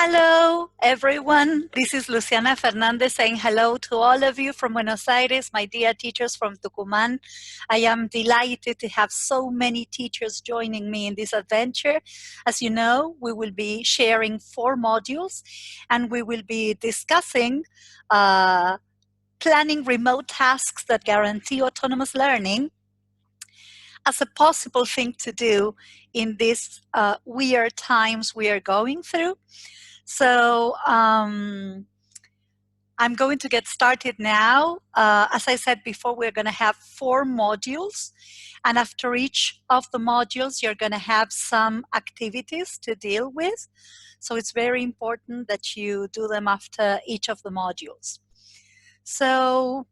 Hello, everyone. This is Luciana Fernandez saying hello to all of you from Buenos Aires, my dear teachers from Tucumán. I am delighted to have so many teachers joining me in this adventure. As you know, we will be sharing 4 modules and we will be discussing planning remote tasks that guarantee autonomous learning as a possible thing to do in these weird times we are going through. So I'm going to get started now. As I said before, we're going to have 4 modules. And after each of the modules, you're going to have some activities to deal with. So it's very important that you do them after each of the modules. So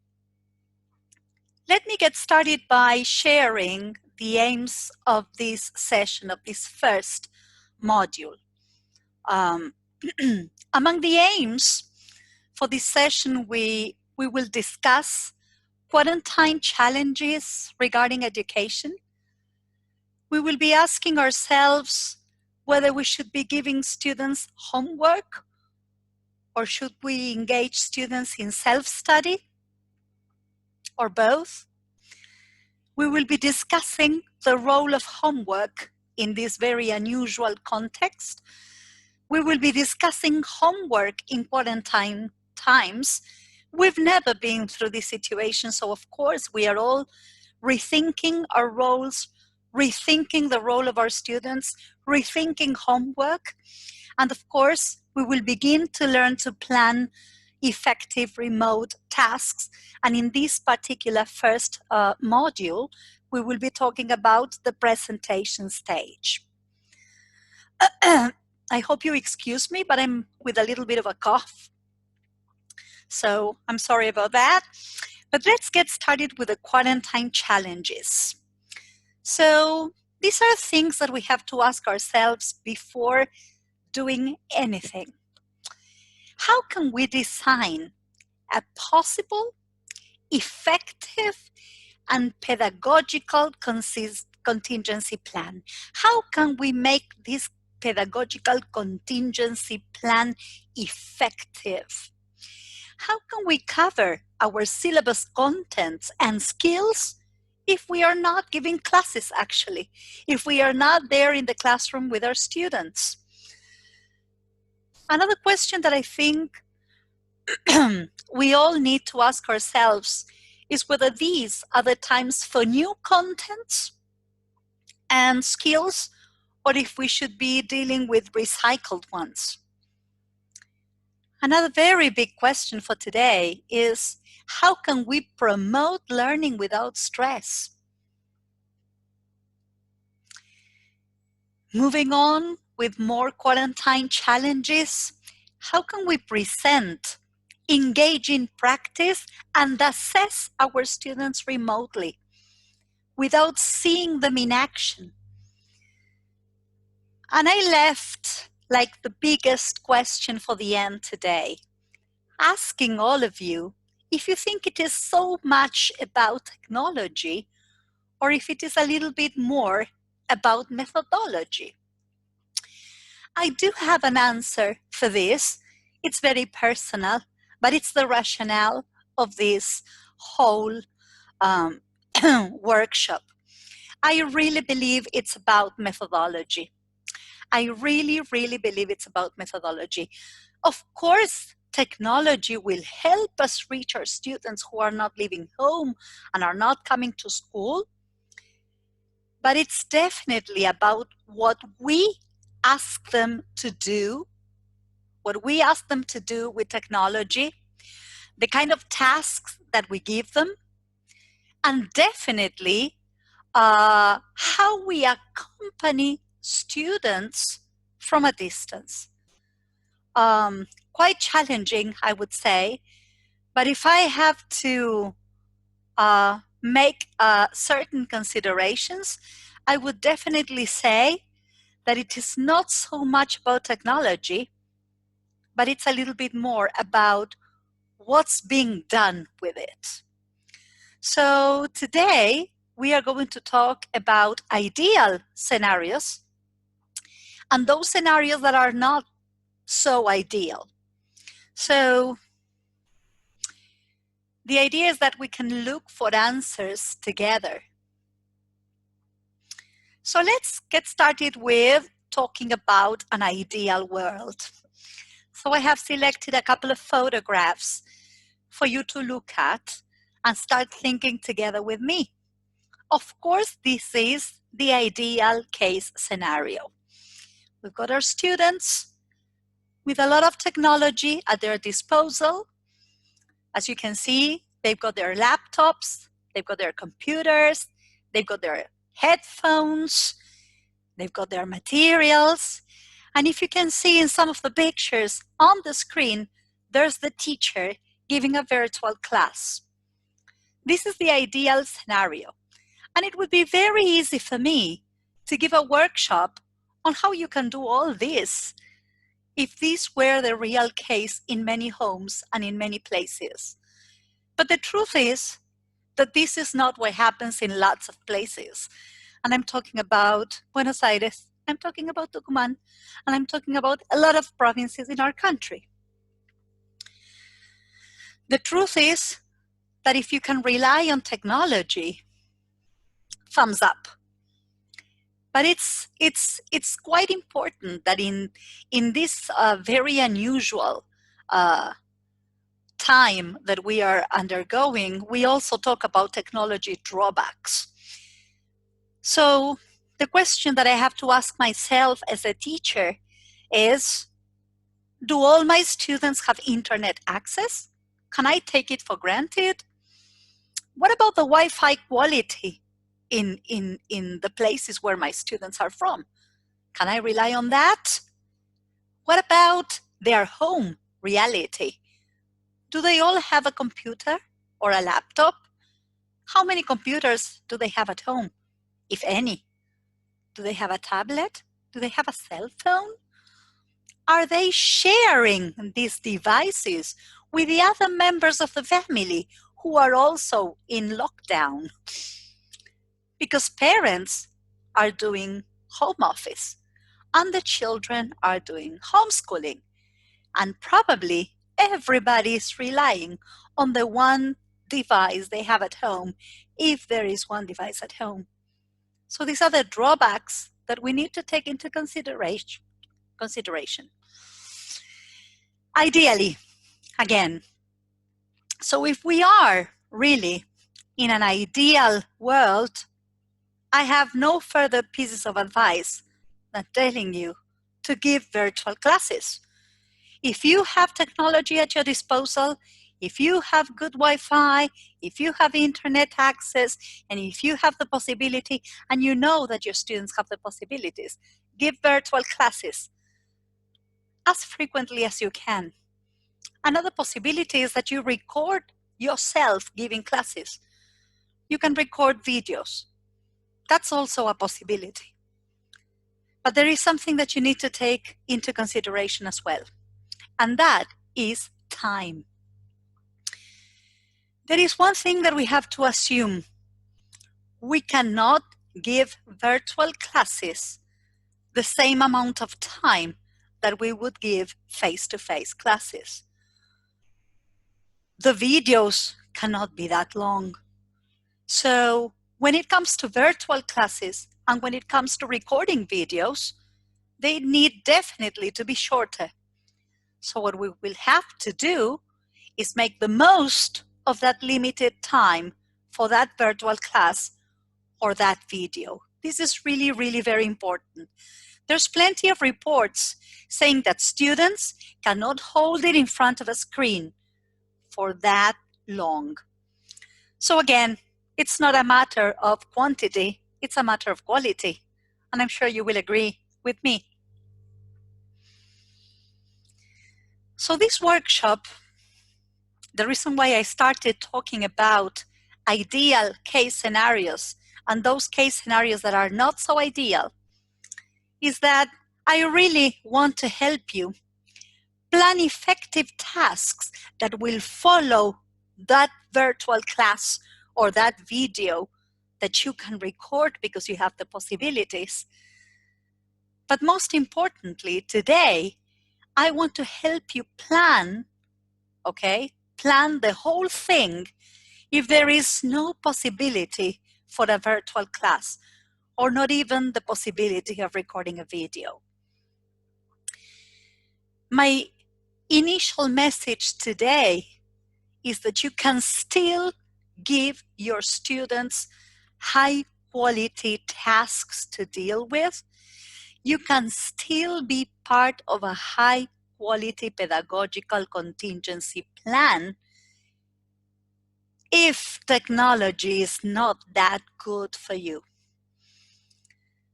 let me get started by sharing the aims of this session, of this first module. Among the aims for this session, we will discuss quarantine challenges regarding education. We will be asking ourselves whether we should be giving students homework or should we engage students in self-study or both. We will be discussing the role of homework in this very unusual context. We will be discussing homework in quarantine times. We've never been through this situation, so of course we are all rethinking our roles, rethinking the role of our students, rethinking homework, and of course we will begin to learn to plan effective remote tasks. And in this particular first module, we will be talking about the presentation stage. I hope you excuse me, but I'm with a little bit of a cough. So I'm sorry about that. But let's get started with the quarantine challenges. So these are things that we have to ask ourselves before doing anything. How can we design a possible, effective, and pedagogical contingency plan? How can we make this pedagogical contingency plan effective? How can we cover our syllabus contents and skills if we are not giving classes, actually, if we are not there in the classroom with our students? Another question that I think we all need to ask ourselves is whether these are the times for new contents and skills, or if we should be dealing with recycled ones. Another very big question for today is, how can we promote learning without stress? Moving on with more quarantine challenges, how can we present, engage in practice, and assess our students remotely without seeing them in action? And I left like the biggest question for the end today, asking all of you if you think it is so much about technology or if it is a little bit more about methodology. I do have an answer for this. It's very personal, but it's the rationale of this whole workshop. I really believe it's about methodology. I really, really believe it's about methodology. Of course, technology will help us reach our students who are not leaving home and are not coming to school. But it's definitely about what we ask them to do, what we ask them to do with technology, the kind of tasks that we give them, and definitely how we accompany students from a distance. Quite challenging, I would say, but if I have to make certain considerations, I would definitely say that it is not so much about technology, but it's a little bit more about what's being done with it. So today, we are going to talk about ideal scenarios and those scenarios that are not so ideal. So the idea is that we can look for answers together. So let's get started with talking about an ideal world. So I have selected a couple of photographs for you to look at and start thinking together with me. Of course, this is the ideal case scenario. We've got our students with a lot of technology at their disposal. As you can see, they've got their laptops, they've got their computers, they've got their headphones, they've got their materials. And if you can see in some of the pictures on the screen, there's the teacher giving a virtual class. This is the ideal scenario. And it would be very easy for me to give a workshop on how you can do all this if this were the real case in many homes and in many places. But the truth is that this is not what happens in lots of places. And I'm talking about Buenos Aires, I'm talking about Tucumán, and I'm talking about a lot of provinces in our country. The truth is that if you can rely on technology, thumbs up. But it's quite important that in this very unusual time that we are undergoing, we also talk about technology drawbacks. So the question that I have to ask myself as a teacher is, do all my students have internet access? Can I take it for granted? What about the Wi-Fi quality in the places where my students are from? Can I rely on that? What about their home reality? Do they all have a computer or a laptop? How many computers do they have at home, if any? Do they have a tablet? Do they have a cell phone? Are they sharing these devices with the other members of the family who are also in lockdown? Because parents are doing home office and the children are doing homeschooling. And probably everybody is relying on the one device they have at home, if there is one device at home. So these are the drawbacks that we need to take into consideration. Ideally, again, so if we are really in an ideal world, I have no further pieces of advice than telling you to give virtual classes. If you have technology at your disposal, if you have good Wi-Fi, if you have internet access, and if you have the possibility, and you know that your students have the possibilities, give virtual classes as frequently as you can. Another possibility is that you record yourself giving classes. You can record videos. That's also a possibility. But there is something that you need to take into consideration as well, and that is time. There is one thing that we have to assume. We cannot give virtual classes the same amount of time that we would give face-to-face classes. The videos cannot be that long. So when it comes to virtual classes and when it comes to recording videos, they need definitely to be shorter. So what we will have to do is make the most of that limited time for that virtual class or that video. This is really, really very important. There's plenty of reports saying that students cannot hold it in front of a screen for that long. So again, it's not a matter of quantity, it's a matter of quality. And I'm sure you will agree with me. So this workshop, the reason why I started talking about ideal case scenarios and those case scenarios that are not so ideal, is that I really want to help you plan effective tasks that will follow that virtual class or that video that you can record because you have the possibilities. But most importantly, today, I want to help you plan, okay? Plan the whole thing if there is no possibility for a virtual class or not even the possibility of recording a video. My initial message today is that you can still give your students high quality tasks to deal with. You can still be part of a high quality pedagogical contingency plan if technology is not that good for you.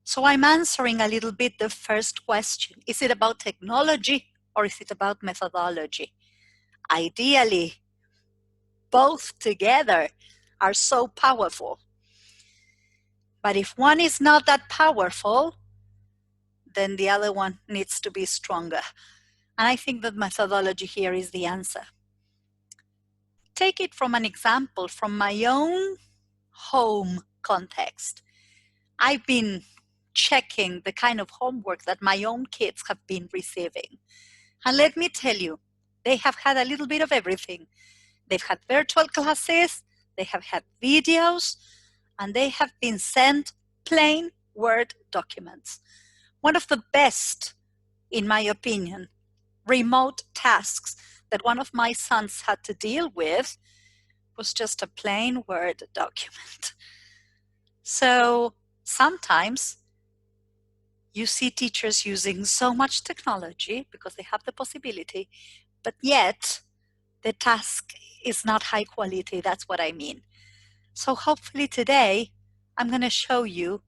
So I'm answering a little bit the first question. Is it about technology or is it about methodology? Ideally, both together are so powerful. But if one is not that powerful, then the other one needs to be stronger. And I think that methodology here is the answer. Take it from an example from my own home context. I've been checking the kind of homework that my own kids have been receiving. And let me tell you, they have had a little bit of everything. They've had virtual classes, they have had videos, and they have been sent plain Word documents. One of the best, in my opinion, remote tasks that one of my sons had to deal with was just a plain Word document. So sometimes you see teachers using so much technology because they have the possibility, but yet the task is not high quality. That's what I mean. So hopefully today I'm going to show you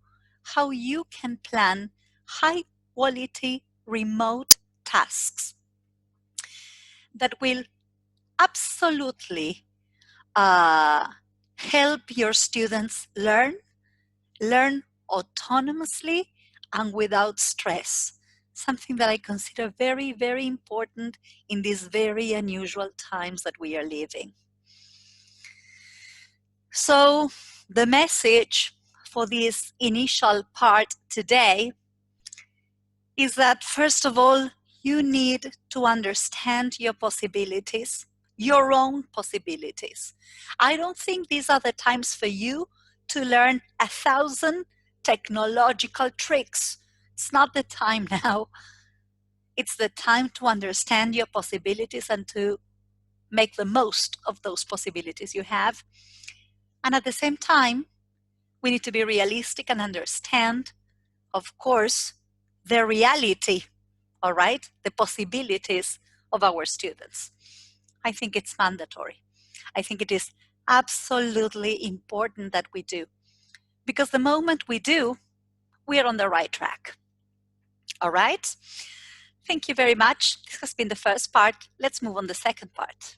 how you can plan high quality remote tasks that will absolutely help your students learn autonomously and without stress. Something that I consider very, very important in these very unusual times that we are living. So the message for this initial part today is that, first of all, you need to understand your possibilities, your own possibilities. I don't think these are the times for you to learn 1,000 technological tricks. It's not the time now. It's the time to understand your possibilities and to make the most of those possibilities you have. And at the same time, we need to be realistic and understand, of course, the reality, all right, the possibilities of our students. I think it's mandatory. I think it is absolutely important that we do, because the moment we do, we are on the right track. All right? Thank you very much. This has been the first part. Let's move on to the second part.